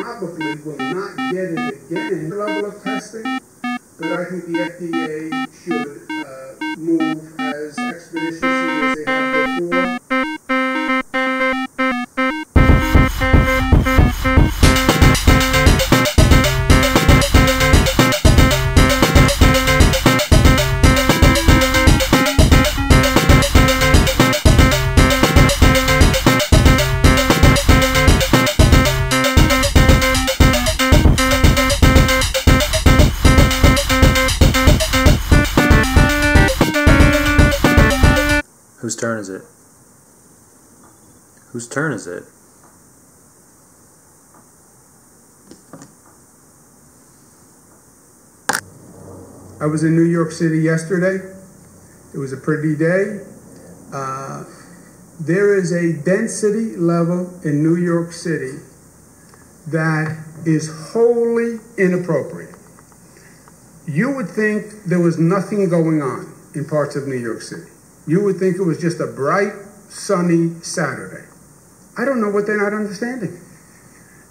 probably will not get it again, the level of testing, but I think the FDA should move as expeditiously as they have before. Whose turn is it? Whose turn is it? I was in New York City yesterday. It was a pretty day. There is a density level in New York City that is wholly inappropriate. You would think there was nothing going on in parts of New York City. You would think it was just a bright, sunny Saturday. I don't know what they're not understanding.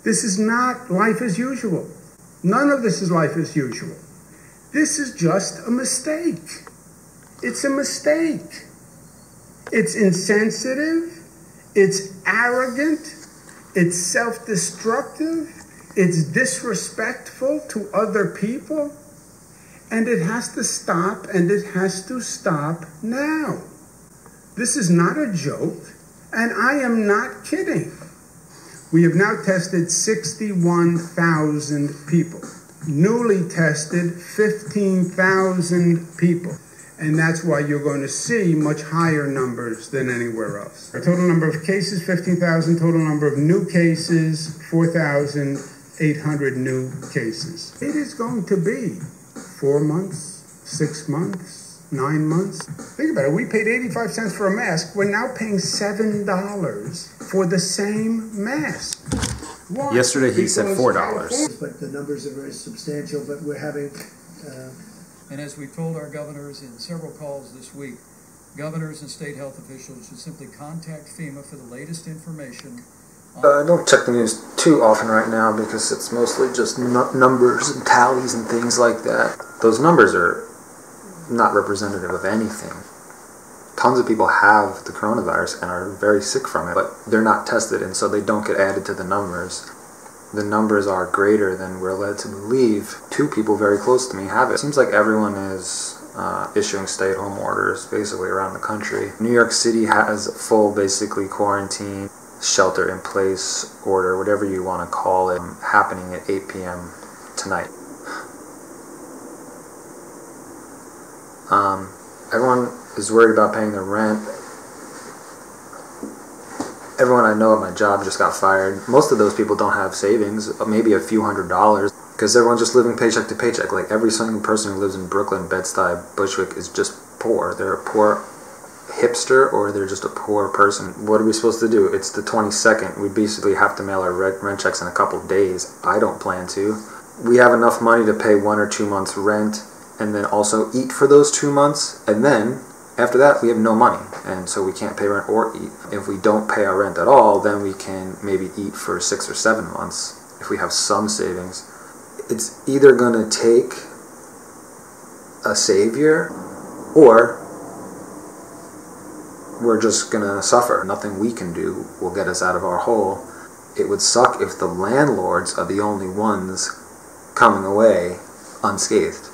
This is not life as usual. None of this is life as usual. This is just a mistake. It's a mistake. It's insensitive. It's arrogant. It's self-destructive. It's disrespectful to other people. And it has to stop, and it has to stop now. This is not a joke, and I am not kidding. We have now tested 61,000 people. Newly tested 15,000 people. And that's why you're going to see much higher numbers than anywhere else. Our total number of cases, 15,000. Total number of new cases, 4,800 new cases. It is going to be 4 months, 6 months, 9 months. Think about it. We paid 85 cents for a mask. We're now paying $7 for the same mask. Why? Yesterday he said $4. But the numbers are very substantial, but we're having... And as we told our governors in several calls this week, governors and state health officials should simply contact FEMA for the latest information. I don't check the news too often right now because it's mostly just numbers and tallies and things like that. Those numbers are not representative of anything. Tons of people have the coronavirus and are very sick from it, but they're not tested, and so they don't get added to the numbers. The numbers are greater than we're led to believe. 2 people very close to me have it. It seems like everyone is issuing stay-at-home orders basically around the country. New York City has full basically quarantine, shelter-in-place order, whatever you want to call it, happening at 8 p.m. tonight. Everyone is worried about paying their rent. Everyone I know at my job just got fired. Most of those people don't have savings, maybe a few $100s, because everyone's just living paycheck to paycheck. Like every single person who lives in Brooklyn, Bed-Stuy, Bushwick is just poor. They're a poor hipster, or they're just a poor person. What are we supposed to do? It's the 22nd. We basically have to mail our rent checks in a couple of days. I don't plan to. We have enough money to pay 1 or 2 months rent and then also eat for those 2 months, and then after that we have no money, and so we can't pay rent or eat. If we don't pay our rent at all, then we can maybe eat for 6 or 7 months if we have some savings. It's either going to take a savior, or we're just gonna suffer. Nothing we can do will get us out of our hole. It would suck if the landlords are the only ones coming away unscathed,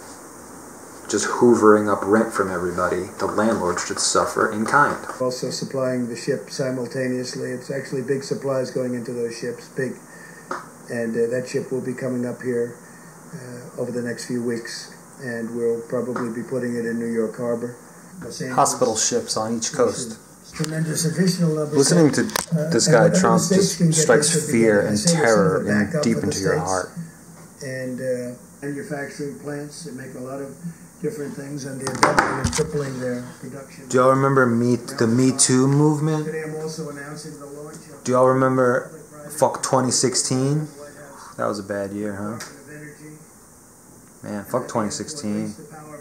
just hoovering up rent from everybody. The landlords should suffer in kind. Also supplying the ship simultaneously. It's actually big supplies going into those ships, big. And that ship will be coming up here over the next few weeks, and we'll probably be putting it in New York Harbor. Hospital ships on each coast. Tremendous additional numbers. Listening to this guy Trump just strikes fear and terror deep into your heart. And manufacturing plants that make a lot of different things, and they're doubling and tripling their production. Do y'all remember the Me Too movement? Today I'm also announcing the launch of... Do y'all remember fuck 2016? That was a bad year, huh? Man, fuck 2016.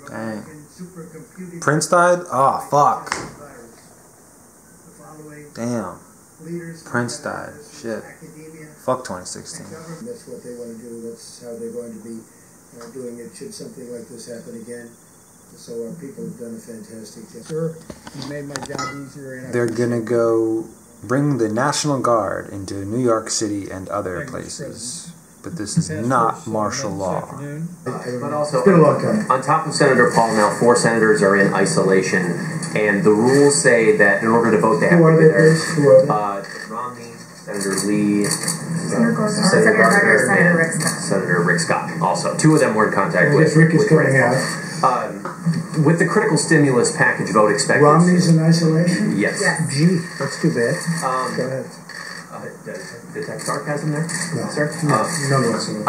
Dang. Prince died? Oh, fuck. Damn. leaders. Prince died. Shit. Academia. Fuck 2016. That's what they want to do. That's how they're going to be doing it should something like this happen again. So our people have done a fantastic job. Sir, you made my job easier. And they're gonna go bring the National Guard into New York City and other places. But this is not martial law. But also, it's been a long time. On top of Senator Paul, now 4 senators are in isolation, and the rules say that in order to vote, they have to be there. Romney, Senator Lee, Senator Gardner, and Senator Rick Scott. Also, 2 of them were in contact with. Rick is coming out. With the critical stimulus package vote expected. Romney's in isolation? Yes. Gee, that's too bad. Go ahead. Detect sarcasm there? No. Sir? No, none whatsoever.